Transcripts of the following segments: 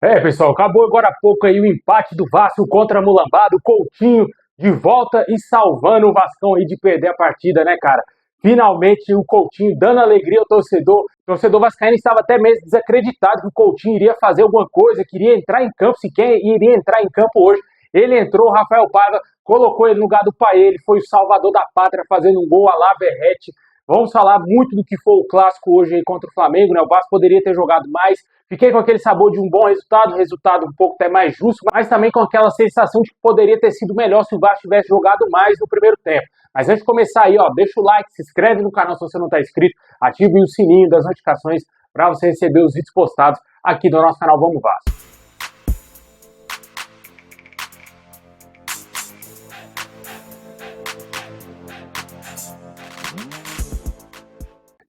Pessoal, acabou agora há pouco aí o empate do Vasco contra a Mulambada, o Coutinho de volta e salvando o Vascão aí de perder a partida, né, cara? Finalmente o Coutinho dando alegria ao torcedor. O torcedor vascaíno estava até mesmo desacreditado que o Coutinho iria fazer alguma coisa, queria entrar em campo, sequer iria entrar em campo hoje. Ele entrou, o Rafael Paiva colocou ele no lugar do pai, ele foi o salvador da pátria, fazendo um gol a lá Verratti. Vamos falar muito do que foi o clássico hoje aí contra o Flamengo, né? O Vasco poderia ter jogado mais. Fiquei com aquele sabor de um bom resultado um pouco até mais justo, mas também com aquela sensação de que poderia ter sido melhor se o Vasco tivesse jogado mais no primeiro tempo. Mas antes de começar aí, ó, deixa o like, se inscreve no canal se você não está inscrito, ative o sininho das notificações para você receber os vídeos postados aqui do nosso canal Vamos Vasco.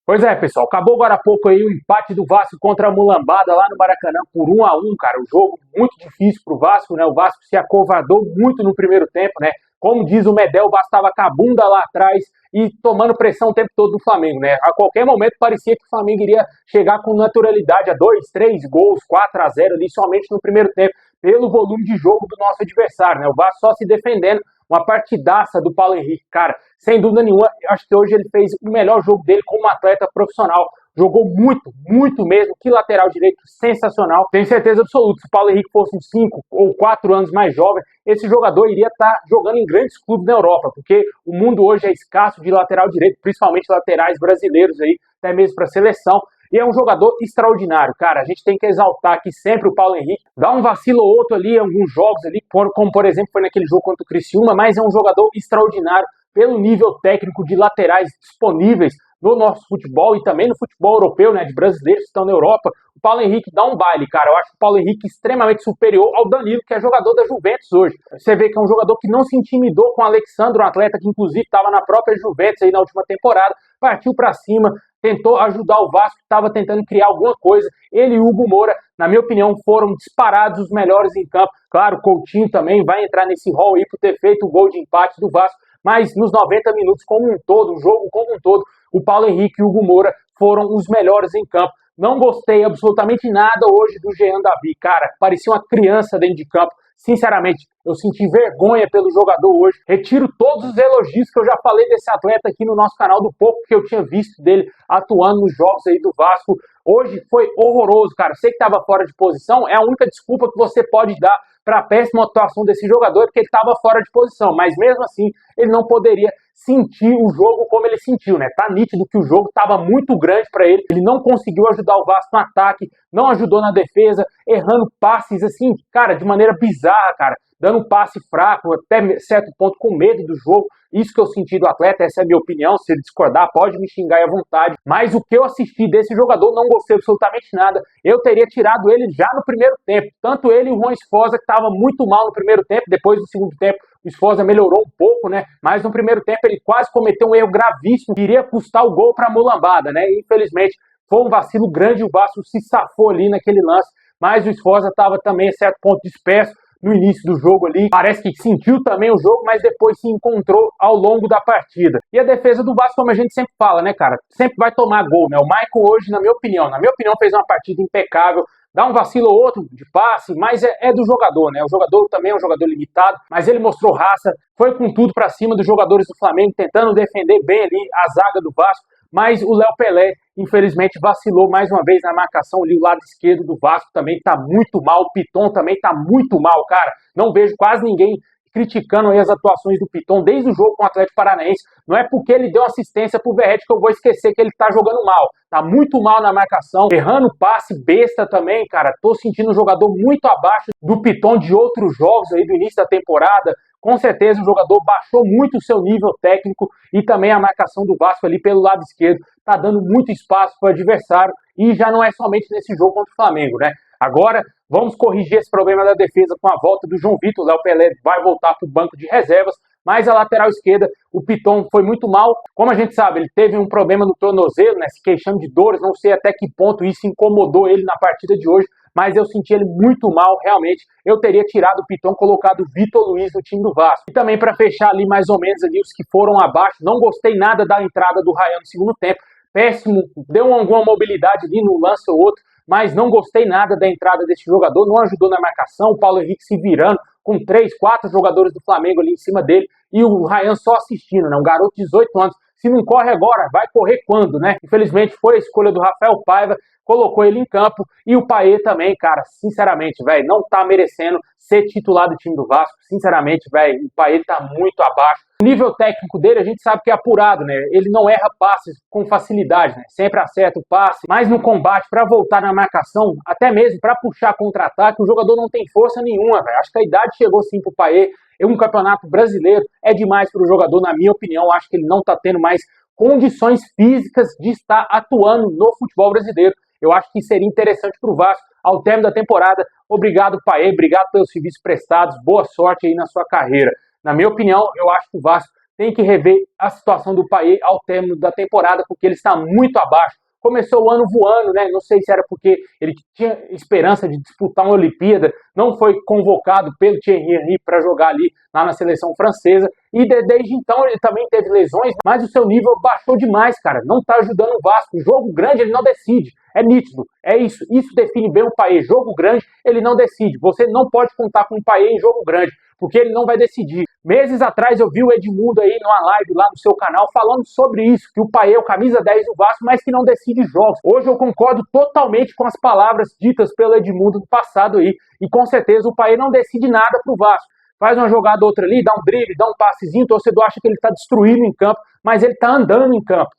Pois é, pessoal, acabou agora há pouco aí o empate do Vasco contra a Mulambada lá no Maracanã por 1-1, cara. Um jogo muito difícil pro Vasco, né? O Vasco se acovardou muito no primeiro tempo, né? Como diz o Medel, o Vasco estava com a bunda lá atrás e tomando pressão o tempo todo do Flamengo, né? A qualquer momento parecia que o Flamengo iria chegar com naturalidade a 2, 3 gols, 4-0 ali somente no primeiro tempo, pelo volume de jogo do nosso adversário, né? O Vasco só se defendendo. Uma partidaça do Paulo Henrique, cara, sem dúvida nenhuma, acho que hoje ele fez o melhor jogo dele como atleta profissional. Jogou muito, muito mesmo, que lateral direito sensacional. Tenho certeza absoluta, se o Paulo Henrique fosse uns 5 ou 4 anos mais jovem, esse jogador iria estar jogando em grandes clubes na Europa, porque o mundo hoje é escasso de lateral direito, principalmente laterais brasileiros aí, até mesmo para a seleção. E é um jogador extraordinário, cara. A gente tem que exaltar aqui sempre o Paulo Henrique. Dá um vacilo ou outro ali em alguns jogos ali, como por exemplo foi naquele jogo contra o Criciúma, mas é um jogador extraordinário pelo nível técnico de laterais disponíveis no nosso futebol e também no futebol europeu, né, de brasileiros que estão na Europa. O Paulo Henrique dá um baile, cara. Eu acho o Paulo Henrique extremamente superior ao Danilo, que é jogador da Juventus hoje. Você vê que é um jogador que não se intimidou com o Alexandre, um atleta que inclusive estava na própria Juventus aí na última temporada, partiu para cima, tentou ajudar o Vasco, estava tentando criar alguma coisa. Ele e o Hugo Moura, na minha opinião, foram disparados os melhores em campo. Claro, o Coutinho também vai entrar nesse rol aí por ter feito o gol de empate do Vasco, mas nos 90 minutos como um todo, o jogo como um todo, o Paulo Henrique e o Hugo Moura foram os melhores em campo. Não gostei absolutamente nada hoje do Jean Davi, cara, parecia uma criança dentro de campo. Sinceramente, eu senti vergonha pelo jogador hoje. Retiro todos os elogios que eu já falei desse atleta aqui no nosso canal, do pouco que eu tinha visto dele atuando nos jogos aí do Vasco. Hoje foi horroroso, cara. Sei que estava fora de posição, é a única desculpa que você pode dar para a péssima atuação desse jogador, porque ele estava fora de posição. Mas mesmo assim, ele não poderia sentir o jogo como ele sentiu, né? Tá nítido que o jogo estava muito grande para ele. Ele não conseguiu ajudar o Vasco no ataque, não ajudou na defesa, errando passes assim, cara, de maneira bizarra, cara. Dando um passe fraco, até certo ponto com medo do jogo. Isso que eu senti do atleta, essa é a minha opinião. Se ele discordar, pode me xingar à vontade. Mas o que eu assisti desse jogador, não gostei absolutamente nada. Eu teria tirado ele já no primeiro tempo. Tanto ele e o Juan Esforza, que estava muito mal no primeiro tempo. Depois do segundo tempo, o Esforza melhorou um pouco, né? Mas no primeiro tempo ele quase cometeu um erro gravíssimo, que iria custar o gol para a Mulambada, né? E, infelizmente, foi um vacilo grande. O Vasco se safou ali naquele lance. Mas o Esforza estava também a certo ponto disperso no início do jogo ali, parece que sentiu também o jogo, mas depois se encontrou ao longo da partida. E a defesa do Vasco, como a gente sempre fala, né, cara, sempre vai tomar gol, né? O Maicon hoje, na minha opinião, fez uma partida impecável, dá um vacilo ou outro de passe, mas é do jogador, né? O jogador também é um jogador limitado, mas ele mostrou raça, foi com tudo para cima dos jogadores do Flamengo, tentando defender bem ali a zaga do Vasco, mas o Léo Pelé, infelizmente, vacilou mais uma vez na marcação ali, o lado esquerdo do Vasco também tá muito mal, o Piton também tá muito mal, cara. Não vejo quase ninguém criticando aí as atuações do Piton desde o jogo com o Atlético Paranaense. Não é porque ele deu assistência pro Verratti que eu vou esquecer que ele tá jogando mal. Tá muito mal na marcação, errando passe besta também, cara. Tô sentindo um jogador muito abaixo do Piton de outros jogos aí do início da temporada. Com certeza o jogador baixou muito o seu nível técnico e também a marcação do Vasco ali pelo lado esquerdo tá dando muito espaço para o adversário e já não é somente nesse jogo contra o Flamengo, né? Agora vamos corrigir esse problema da defesa com a volta do João Vitor. O Léo Pelé vai voltar para o banco de reservas, mas a lateral esquerda, o Piton foi muito mal. Como a gente sabe, ele teve um problema no tornozelo, né, se queixando de dores, não sei até que ponto isso incomodou ele na partida de hoje, mas eu senti ele muito mal, realmente. Eu teria tirado o Piton, colocado o Vitor Luiz no time do Vasco. E também para fechar ali mais ou menos ali os que foram abaixo, não gostei nada da entrada do Ryan no segundo tempo. Péssimo, deu alguma mobilidade ali no lance ou outro, mas não gostei nada da entrada desse jogador, não ajudou na marcação, o Paulo Henrique se virando com 3, 4 jogadores do Flamengo ali em cima dele, e o Ryan só assistindo, né? Um garoto de 18 anos, se não corre agora, vai correr quando, né? Infelizmente foi a escolha do Rafael Paiva, colocou ele em campo, e o Payet também, cara, sinceramente, velho, não tá merecendo ser titular do time do Vasco, sinceramente, velho, o Payet tá muito abaixo. O nível técnico dele a gente sabe que é apurado, né? Ele não erra passes com facilidade, né? Sempre acerta o passe, mas no combate, para voltar na marcação, até mesmo para puxar contra-ataque, o jogador não tem força nenhuma, velho. Acho que a idade chegou sim pro Payet. Um campeonato brasileiro é demais para o jogador, na minha opinião. Acho que ele não tá tendo mais condições físicas de estar atuando no futebol brasileiro. Eu acho que seria interessante para o Vasco ao término da temporada. Obrigado, Payet, obrigado pelos serviços prestados, boa sorte aí na sua carreira. Na minha opinião, eu acho que o Vasco tem que rever a situação do Payet ao término da temporada, porque ele está muito abaixo. Começou o ano voando, né? Não sei se era porque ele tinha esperança de disputar uma Olimpíada, não foi convocado pelo Thierry Henry para jogar ali lá na seleção francesa, e desde então ele também teve lesões, mas o seu nível baixou demais, cara. Não tá ajudando o Vasco. Jogo grande ele não decide. É nítido, é isso. Isso define bem o Payet. Jogo grande ele não decide. Você não pode contar com o Payet em jogo grande, porque ele não vai decidir. Meses atrás eu vi o Edmundo aí numa live lá no seu canal falando sobre isso, que o Payet é o camisa 10 do Vasco, mas que não decide jogos. Hoje eu concordo totalmente com as palavras ditas pelo Edmundo no passado aí, e com certeza o Payet não decide nada pro Vasco. Faz uma jogada outra ali, dá um drible, dá um passezinho, o torcedor acha que ele tá destruindo em campo, mas ele tá andando em campo,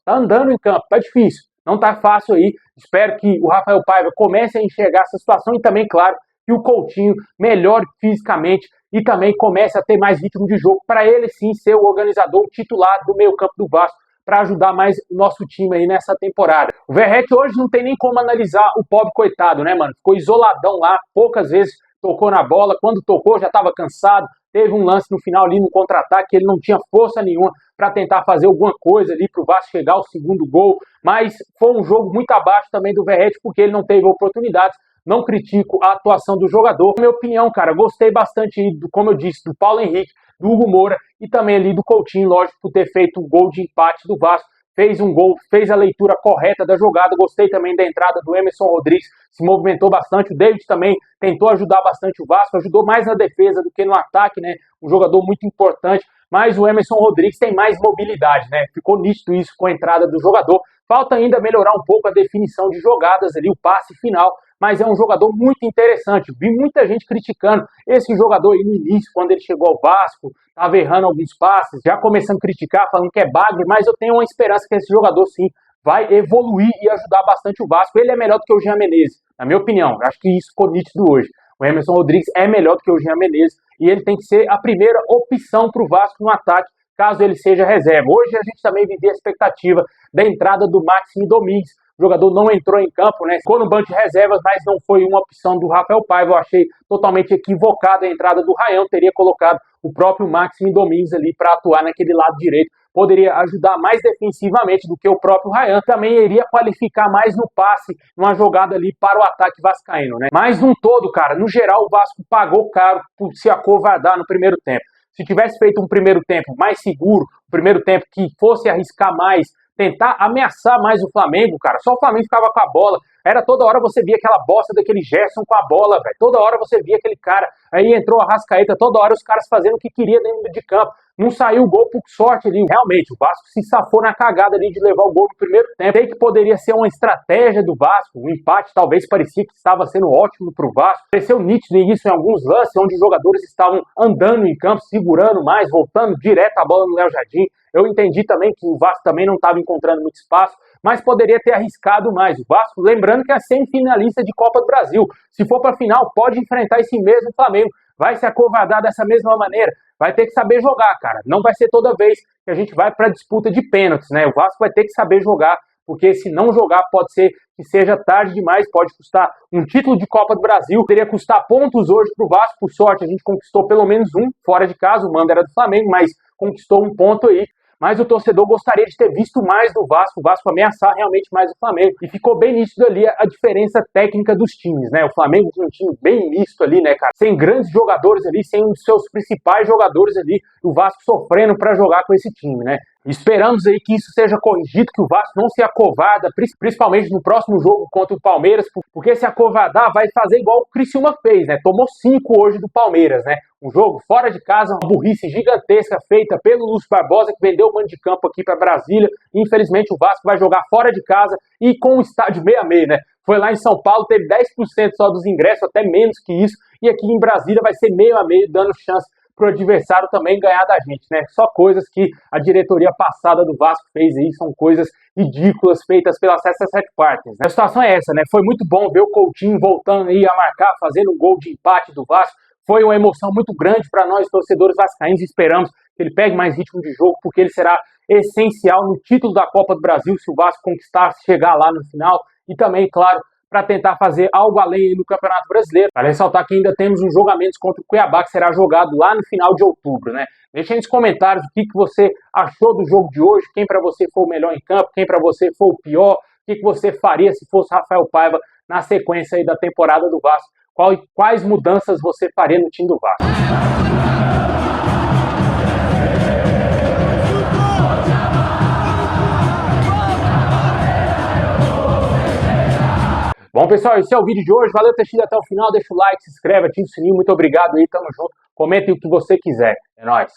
tá difícil, não tá fácil aí. Espero que o Rafael Paiva comece a enxergar essa situação e também, claro, que o Coutinho melhore fisicamente e também comece a ter mais ritmo de jogo para ele sim ser o organizador titular do meio-campo do Vasco, para ajudar mais o nosso time aí nessa temporada. O Verratti hoje não tem nem como analisar o pobre coitado, né, mano? Ficou isoladão lá, poucas vezes tocou na bola, quando tocou já estava cansado, teve um lance no final ali no contra-ataque que ele não tinha força nenhuma para tentar fazer alguma coisa ali para o Vasco chegar ao segundo gol, mas foi um jogo muito abaixo também do Verratti porque ele não teve oportunidades. Não critico a atuação do jogador. Na minha opinião, cara, gostei bastante, como eu disse, do Paulo Henrique, do Hugo Moura e também ali do Coutinho, lógico, por ter feito o gol de empate do Vasco. Fez um gol, fez a leitura correta da jogada. Gostei também da entrada do Emerson Rodrigues, se movimentou bastante. O David também tentou ajudar bastante o Vasco, ajudou mais na defesa do que no ataque, né? Um jogador muito importante, mas o Emerson Rodrigues tem mais mobilidade, né? Ficou nítido isso com a entrada do jogador. Falta ainda melhorar um pouco a definição de jogadas ali, o passe final, mas é um jogador muito interessante. Vi muita gente criticando esse jogador aí no início, quando ele chegou ao Vasco, estava errando alguns passes, já começando a criticar, falando que é bagre, mas eu tenho uma esperança que esse jogador sim vai evoluir e ajudar bastante o Vasco. Ele é melhor do que o Jean Menezes, na minha opinião. Acho que isso ficou nítido hoje. O Emerson Rodrigues é melhor do que o Jean Menezes e ele tem que ser a primeira opção para o Vasco no ataque, caso ele seja reserva. Hoje a gente também vivia a expectativa da entrada do Maxime Domingues. O jogador não entrou em campo, né? Ficou no banco de reservas, mas não foi uma opção do Rafael Paiva. Eu achei totalmente equivocada a entrada do Ryan. Teria colocado o próprio Maxime Domingues ali para atuar naquele lado direito. Poderia ajudar mais defensivamente do que o próprio Ryan. Também iria qualificar mais no passe, numa jogada ali para o ataque vascaíno, né? Mas num todo, cara, no geral o Vasco pagou caro por se acovardar no primeiro tempo. Se tivesse feito um primeiro tempo mais seguro, um primeiro tempo que fosse arriscar mais, tentar ameaçar mais o Flamengo, cara, só o Flamengo ficava com a bola. Era toda hora você via aquela bosta daquele Gerson com a bola, velho. Toda hora você via aquele cara. Aí entrou a Arrascaeta, toda hora os caras fazendo o que queria dentro de campo. Não saiu o gol por sorte ali. Realmente, o Vasco se safou na cagada ali de levar o gol no primeiro tempo. Sei que poderia ser uma estratégia do Vasco. O empate talvez parecia que estava sendo ótimo pro Vasco. Pareceu nítido isso em alguns lances, onde os jogadores estavam andando em campo, segurando mais, voltando direto a bola no Léo Jardim. Eu entendi também que o Vasco também não estava encontrando muito espaço, mas poderia ter arriscado mais. O Vasco, lembrando que é semifinalista de Copa do Brasil. Se for para a final, pode enfrentar esse mesmo Flamengo. Vai se acovardar dessa mesma maneira. Vai ter que saber jogar, cara. Não vai ser toda vez que a gente vai para a disputa de pênaltis, né? O Vasco vai ter que saber jogar, porque se não jogar, pode ser que seja tarde demais, pode custar um título de Copa do Brasil, teria que custar pontos hoje pro Vasco. Por sorte, a gente conquistou pelo menos um fora de casa, o mando era do Flamengo, mas conquistou um ponto aí. mas o torcedor gostaria de ter visto mais do Vasco, o Vasco ameaçar realmente mais o Flamengo, e ficou bem nítido ali a diferença técnica dos times, né? O Flamengo tinha um time bem misto ali, né, cara? Sem grandes jogadores ali, sem um dos seus principais jogadores ali, o Vasco sofrendo para jogar com esse time, né? Esperamos aí que isso seja corrigido, que o Vasco não se acovarda, principalmente no próximo jogo contra o Palmeiras, porque se acovardar vai fazer igual o Criciúma fez, né? Tomou 5 hoje do Palmeiras, né? Um jogo fora de casa, uma burrice gigantesca feita pelo Lúcio Barbosa, que vendeu o mando de campo aqui para Brasília. Infelizmente o Vasco vai jogar fora de casa e com o estádio meio a meio, né? Foi lá em São Paulo, teve 10% só dos ingressos, até menos que isso, e aqui em Brasília vai ser meio a meio, dando chance para o adversário também ganhar da gente, né? Só coisas que a diretoria passada do Vasco fez aí, são coisas ridículas feitas pela CSSF Partners, né? A situação é essa, né? Foi muito bom ver o Coutinho voltando aí a marcar, fazendo um gol de empate do Vasco. Foi uma emoção muito grande para nós, torcedores vascaínos, e esperamos que ele pegue mais ritmo de jogo, porque ele será essencial no título da Copa do Brasil, se o Vasco conquistar, chegar lá no final, e também, claro, para tentar fazer algo além no Campeonato Brasileiro. Para ressaltar que ainda temos um jogo a menos contra o Cuiabá, que será jogado lá no final de outubro, né? Deixa aí nos comentários o que você achou do jogo de hoje, quem para você foi o melhor em campo, quem para você foi o pior, o que você faria se fosse Rafael Paiva na sequência aí da temporada do Vasco, quais mudanças você faria no time do Vasco. Bom, pessoal, esse é o vídeo de hoje. Valeu por ter assistido até o final. Deixa o like, se inscreve, ativa o sininho. Muito obrigado aí, tamo junto. Comentem o que você quiser. É nóis.